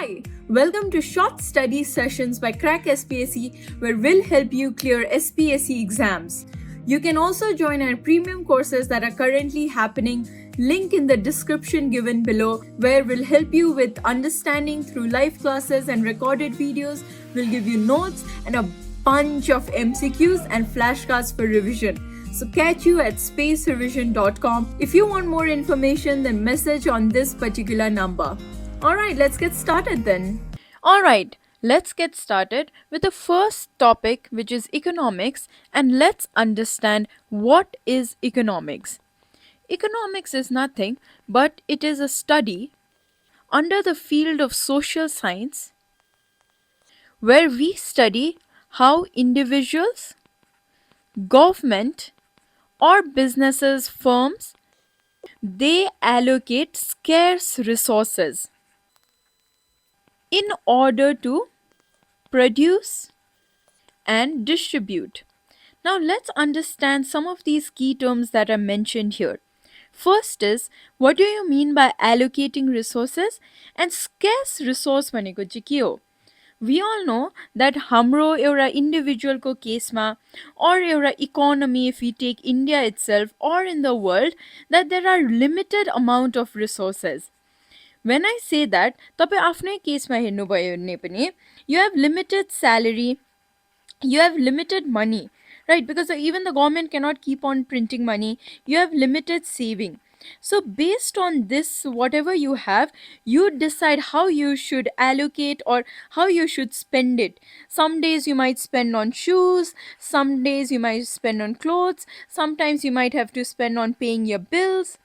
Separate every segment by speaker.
Speaker 1: Hi, welcome to Short Study Sessions by CRACKSPC, where we'll help you clear SPSC exams. You can also join our premium courses that are currently happening, link in the description given below, where we'll help you with understanding through live classes and recorded videos. We'll give you notes and a bunch of MCQs and flashcards for revision. So catch you at spacerevision.com. If you want more information, then message on this particular number. Alright, let's get started then.
Speaker 2: Alright, let's get started with the first topic, which is economics, and let's understand what is economics. Economics is nothing but it is a study under the field of social science where we study how individuals, government, or businesses, firms, they allocate scarce resources in order to produce and distribute. Now let's understand some of these key terms that are mentioned here. First is, what do you mean by allocating resources? And scarce resource भनेको चाहिँ के हो? We all know that हाम्रो एउटा individual को केसमा or एउटा economy, if we take India itself or in the world, that there are limited amount of resources. When I say that, तपाईं आफ्नै केसमा हेर्नुभयो भने पनि you have limited salary, you have limited money, right? Because even the government cannot keep on printing money. You have limited saving. So based on this, whatever you have, you decide how you should allocate or how you should spend it. Some days you might spend on shoes, some days you might spend on clothes, sometimes you might have to spend on paying your bills,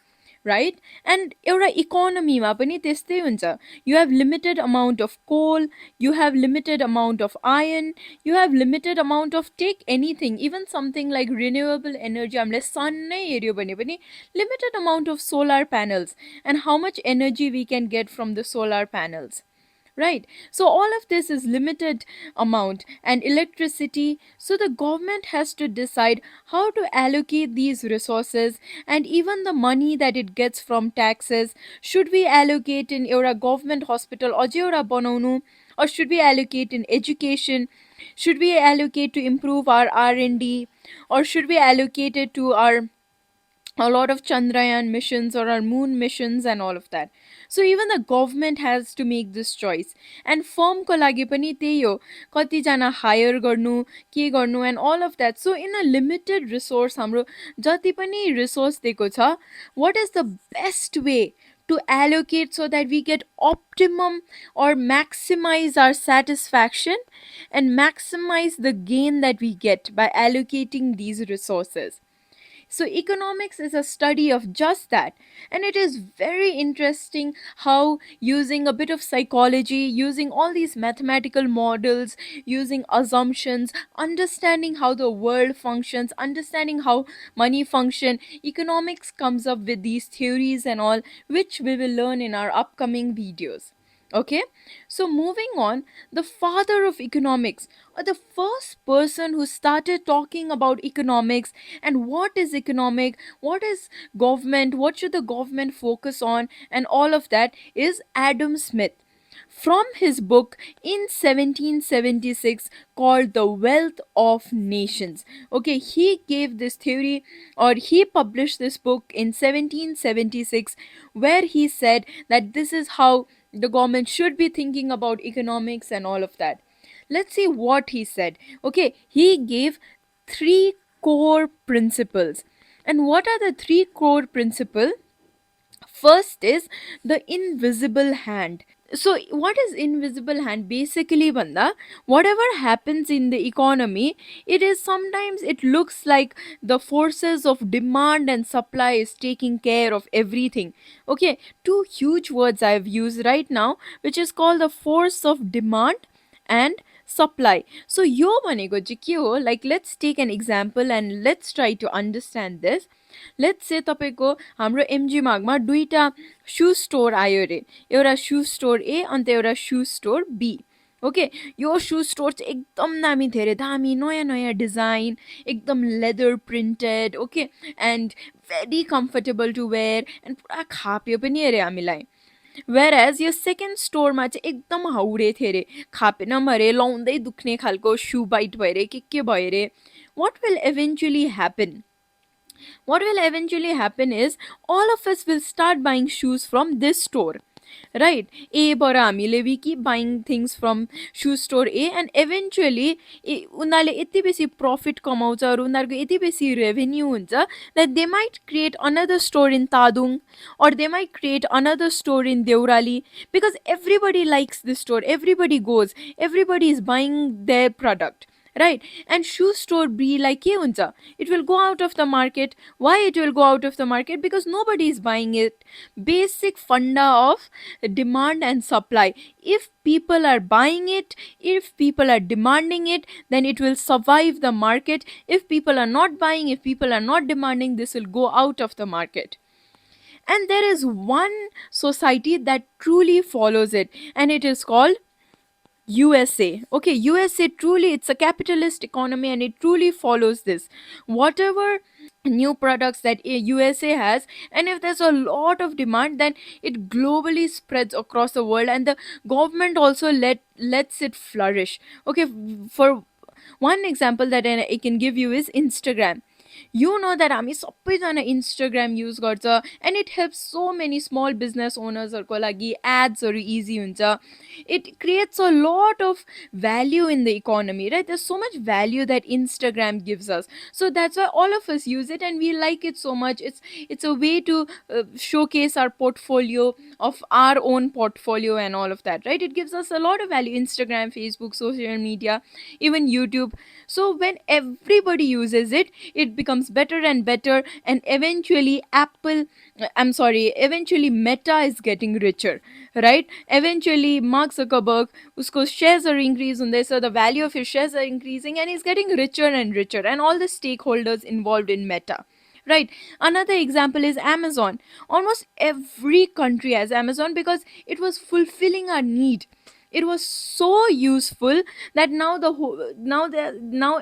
Speaker 2: right? And एउटा इकोनोमीमा पनि त्यस्तै हुन्छ. You have limited amount of coal, you have limited amount of iron, you have limited amount of take anything, even something like renewable energy. हामीले sun नै हेर्यो भने पनि limited amount of solar panels and how much energy we can get from the solar panels. Right, so all of this is limited amount and electricity. So the government has to decide how to allocate these resources, and even the money that it gets from taxes. Should we allocate in एउटा government hospital अझै एउटा बनाउनु, or should we allocate in education? Should we allocate to improve our R&D, or should we allocate it to a lot of Chandrayaan missions or our moon missions and all of that? So even the government has to make this choice. And firm ko लागि पनि त्यही हो, कति जना hire गर्नु, के गर्नु and all of that. So in a limited resource, हाम्रो जति पनि resource दिएको छ, what is the best way to allocate so that we get optimum or maximize our satisfaction and maximize the gain that we get by allocating these resources? So economics is a study of just that, and it is very interesting how, using a bit of psychology, using all these mathematical models, using assumptions, understanding how the world functions, understanding how money function, economics comes up with these theories and all, which we will learn in our upcoming videos. Okay, so moving on, the father of economics, or the first person who started talking about economics and what is economic, what is government, what should the government focus on, and all of that, is Adam Smith. From his book in 1776 called The Wealth of Nations. Okay, he gave this theory, or he published this book in 1776, where he said that this is how the government should be thinking about economics and all of that. Let's see what he said. Okay, he gave 3 core principles. And what are the 3 core principles? First is the invisible hand. So what is invisible hand? Basically banda, whatever happens in the economy, it is sometimes, it looks like the forces of demand and supply is taking care of everything. Okay, 2 huge words I've used right now, which is called the force of demand and supply. So यो भनेको चाहिँ के हो? Like, let's take an example and let's try to understand this. Let's say तपाईको हाम्रो MG मार्गमा दुईटा shoe store आयो रे, एउटा शू स्टोर ए अन्त एउटा शू स्टोर बी. ओके, यो शू स्टोर चाहिँ एकदम दामी, धेरै दामी, नयाँ नयाँ डिजाइन, एकदम leather printed, okay, and very comfortable to wear, and पुरा खाप्यो पनि अरे हामीलाई. whereas यो सेकेन्ड स्टोरमा चाहिँ एकदम हाउडे थियो अरे, खापेन अरे, लाउँदै दुख्ने खालको सु बाइट भयो अरे, के भयो अरे. What will eventually happen? What will eventually happen is all of us will start buying shoes from this store. Right? A bara हामीले we keep buying things from shoe store A, and eventually उनीहरूले यति बेसी profit कमाउँछ र उनीहरूको यति बेसी revenue हुन्छ that they might create another store in Tadung, or they might create another store in Deurali, because everybody likes this store, everybody goes, everybody is buying their product. Right? And shoe store be like ke huncha, it will go out of the market. Why it will go out of the market? Because nobody is buying it. Basic funda of demand and supply. If people are buying it, if people are demanding it, then it will survive the market. If people are not buying, if people are not demanding, this will go out of the market. And there is one society that truly follows it, and it is called USA. Okay, USA truly, it's a capitalist economy and it truly follows this. Whatever new products that USA has, and if there's a lot of demand, then it globally spreads across the world, and the government also lets it flourish. Okay, for one example that I can give you is Instagram. You know that हामी सबैजना Instagram use गर्छ, and it helps so many small business ओनर्सहरूको लागि एड्सहरू easy हुन्छ. It creates a lot of value in the economy, right? There's so much value that Instagram gives us, so that's why all of us use it and we like it so much. It's a way to showcase our portfolio, of our own portfolio and all of that, right? It gives us a lot of value. Instagram, Facebook, social media, even YouTube. So when everybody uses it, it becomes better and better, and eventually eventually Meta is getting richer, right? Eventually Mark Zuckerberg, usko shares are increasing, so the value of his shares are increasing, and he's getting richer and richer, and all the stakeholders involved in Meta. Right. Another example is Amazon. Almost every country has Amazon because it was fulfilling our need. It was so useful that now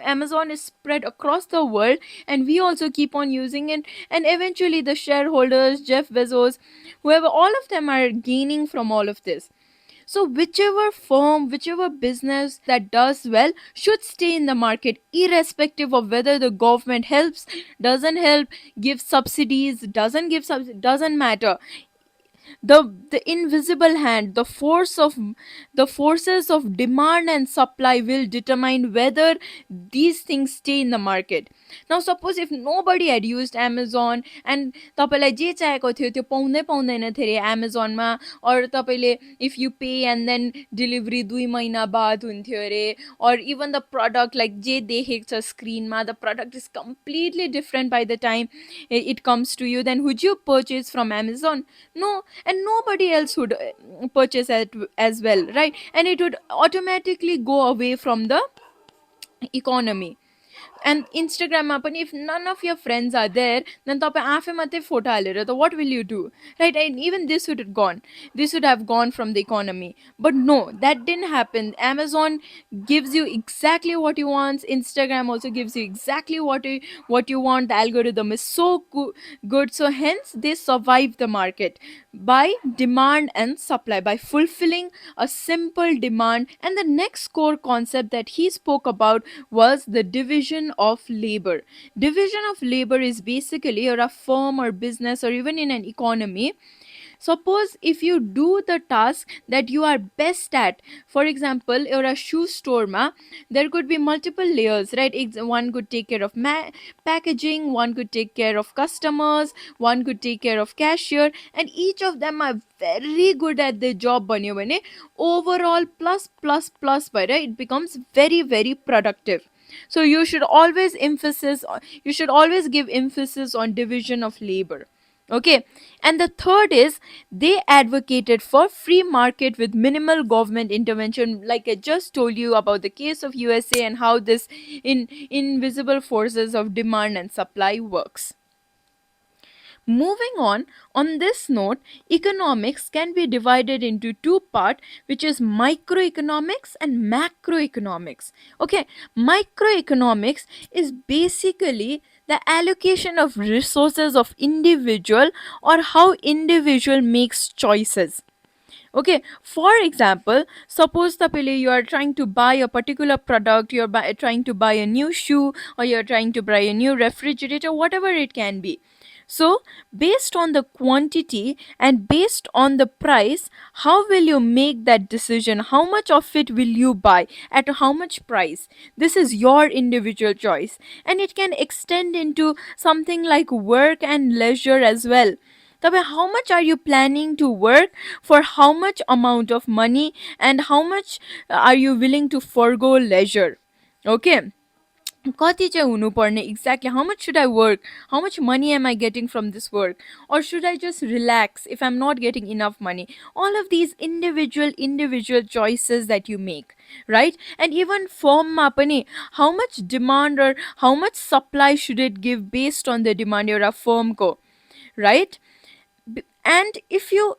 Speaker 2: Amazon is spread across the world, and we also keep on using it, and eventually the shareholders, Jeff Bezos, whoever, all of them are gaining from all of this. So whichever firm, whichever business that does well should stay in the market, irrespective of whether the government helps, doesn't help, gives subsidies, doesn't give subsidies, doesn't matter. The invisible hand, the forces of demand and supply will determine whether these things stay in the market. Now suppose if nobody had used Amazon, and तपाईलाई जे चाहेको थियो त्यो पाउँदै पाउँदैन थियो अरे Amazon-मा, or तपाईले if you pay and then delivery 2 महिना बाद हुन्थ्यो अरे, or even the product like जे देखेको छ स्क्रिनमा, the product is completely different by the time it comes to you, then would you purchase from Amazon? No, and nobody else would purchase it as well, right? And it would automatically go away from the economy. And Instagram पनि, if none of your friends are there, then तपाईँ आफै मात्रै photo हालेर त what will you do, right? And even this would have gone from the economy. But no, that didn't happen. Amazon gives you exactly what you want. Instagram also gives you exactly what you want. The algorithm is so good, so hence they survive the market by demand and supply, by fulfilling a simple demand. And the next core concept that he spoke about was the division of labor. Division of labor is basically, you're a firm or business or even in an economy. Suppose if you do the task that you are best at, for example, you're a shoe store ma, there could be multiple layers, right? One could take care of packaging, one could take care of customers, one could take care of cashier, and each of them are very good at their job bhanyo bhane overall plus bhayera it becomes very very productive. So you should always give emphasis on division of labor. Okay. And the third is they advocated for free market with minimal government intervention, like I just told you about the case of USA and how this invisible forces of demand and supply works. Moving on this note, economics can be divided into two parts, which is microeconomics and macroeconomics. Okay, microeconomics is basically the allocation of resources of individual, or how individual makes choices. Okay, for example, suppose tapele you are trying to buy a particular product, trying to buy a new shoe, or you're trying to buy a new refrigerator, whatever it can be. So, based on the quantity and based on the price, how will you make that decision? How much of it will you buy? At how much price? This is your individual choice. And it can extend into something like work and leisure as well. तब how much are you planning to work for how much amount of money, and how much are you willing to forgo leisure? Okay, कति चाहिँ हुनुपर्ने exactly, how much should I work, how much money am I getting from this work, or should I just relax if I'm not getting enough money? All of these individual choices that you make, right? And even firm ma pani, how much demand or how much supply should it give based on the demand your firm ko, right? And if you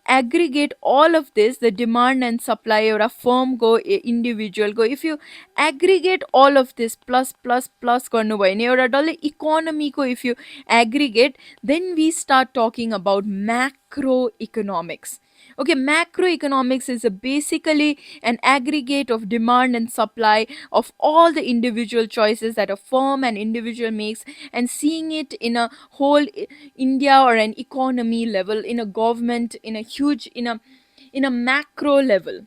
Speaker 2: aggregate all of this, the demand and supply or a firm go individual go, if you aggregate all of this plus गर्नु भयो भने एउटा डल्लै economy को if you aggregate, then we start talking about macroeconomics. Okay, macroeconomics is basically an aggregate of demand and supply of all the individual choices that a firm and individual makes, and seeing it in a whole India or an economy level, in a government, in a huge, in a macro level.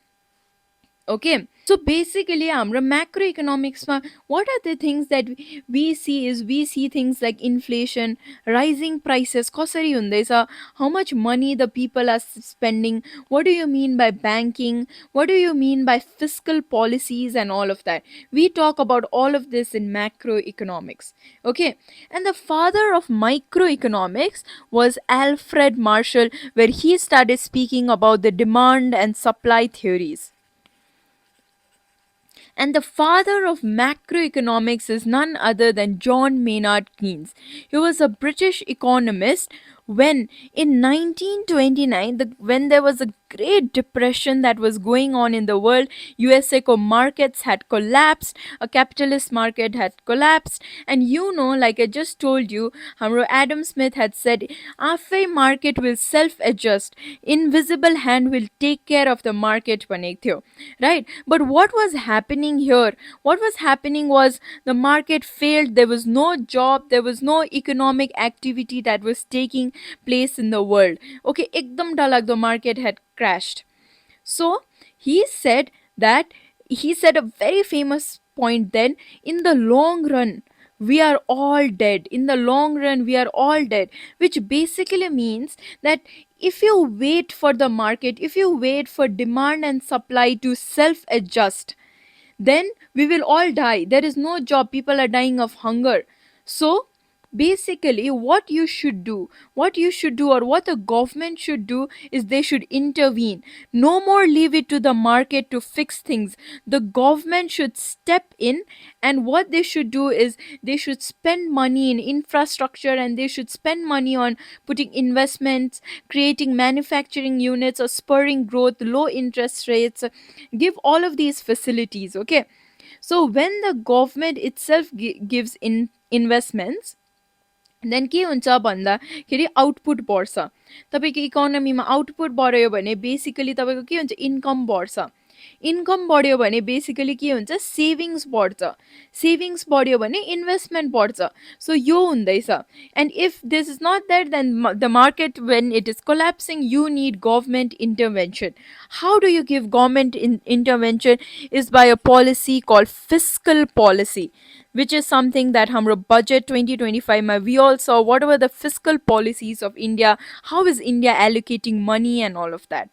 Speaker 2: Okay, so basically हाम्रो macroeconomics ma what are the things that we see is we see things like inflation, rising prices कसरी हुँदैछ, how much money the people are spending, what do you mean by banking, what do you mean by fiscal policies, and all of that. We talk about all of this in macroeconomics. Okay, and the father of microeconomics was Alfred Marshall, where he started speaking about the demand and supply theories. And the father of macroeconomics is none other than John Maynard Keynes. He was a British economist when in 1929, when there was a great depression that was going on in the world, USA markets had collapsed, a capitalist market had collapsed, and like I just told you, Adam Smith had said, "After market will self-adjust, invisible hand will take care of the market," right? But what was happening here? What was happening was the market failed. There was no job, there was no economic activity that was taking place in the world. Okay, ekdam dalag, the market had crashed. So he said a very famous point then, in the long run we are all dead. In the long run we are all dead, which basically means that if you wait for the market, if you wait for demand and supply to self adjust, then we will all die. There is no job, people are dying of hunger. So basically what you should do, or what the government should do, is they should intervene. No more leave it to the market to fix things. The government should step in, and what they should do is they should spend money in infrastructure, and they should spend money on putting investments, creating manufacturing units, or spurring growth, low interest rates, give all of these facilities. Okay, so when the government itself gives in investments, then के हुन्छ भन्दाखेरि output बढ्छ. तपाईँको इकोनोमीमा output बढ्यो भने basically तपाईँको के हुन्छ, इन्कम बढ्छ. इन्कम बढ्यो भने बेसिकली के हुन्छ, सेभिङ्स बढ्छ. सेभिङ्स बढ्यो भने इन्भेस्टमेन्ट बढ्छ. सो यो हुँदैछ. And if this is not that, then the market when it is collapsing, you need government intervention. How do you give government intervention is by a policy called fiscal policy, which is something that hamro budget 2025 ma we all saw what were the fiscal policies of India, how is India allocating money and all of that,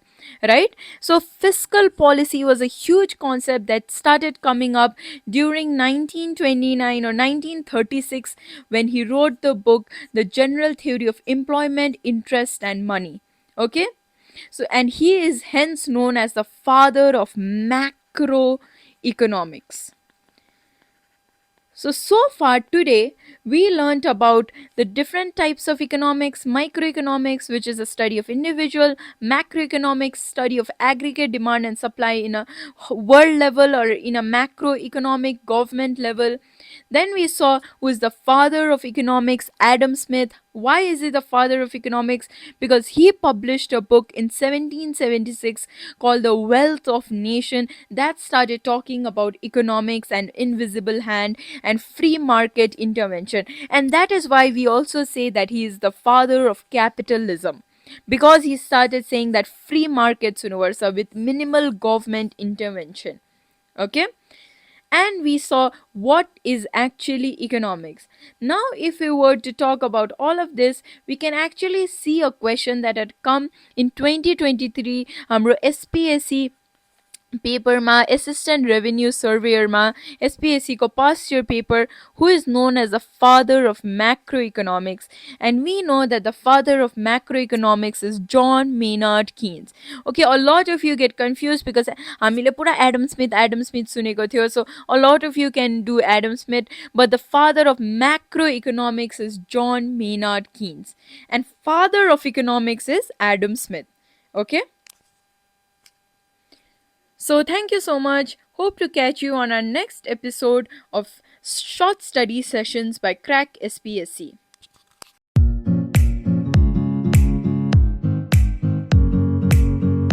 Speaker 2: right? So fiscal policy was a huge concept that started coming up during 1929 or 1936 when he wrote the book The General Theory of Employment, Interest and Money. Okay, so and he is hence known as the father of macroeconomics. So far today, we learnt about the different types of economics: microeconomics, which is a study of individual; macroeconomics, study of aggregate demand and supply in a world level or in a macroeconomic government level. Then we saw who is the father of economics, Adam Smith, Why is he the father of economics? Because he published a book in 1776 called The Wealth of Nation that started talking about economics and invisible hand and free market intervention. And that is why we also say that he is the father of capitalism, because he started saying that free markets universal with minimal government intervention. Okay, and we saw what is actually economics. Now, if we were to talk about all of this, we can actually see a question that had come in 2023 SPSC paper ma assistant revenue surveyor ma SPSC ko past year paper, who is known as the father of macroeconomics. And we know that the father of macroeconomics is John Maynard Keynes. Okay, a lot of you get confused because हामीले पुरा Adam Smith सुनेको थियो, so a lot of you can do Adam Smith, but the father of macroeconomics is John Maynard Keynes and father of economics is Adam Smith. Okay, so thank you so much. Hope to catch you on our next episode of Short Study Sessions by Crack SPSC.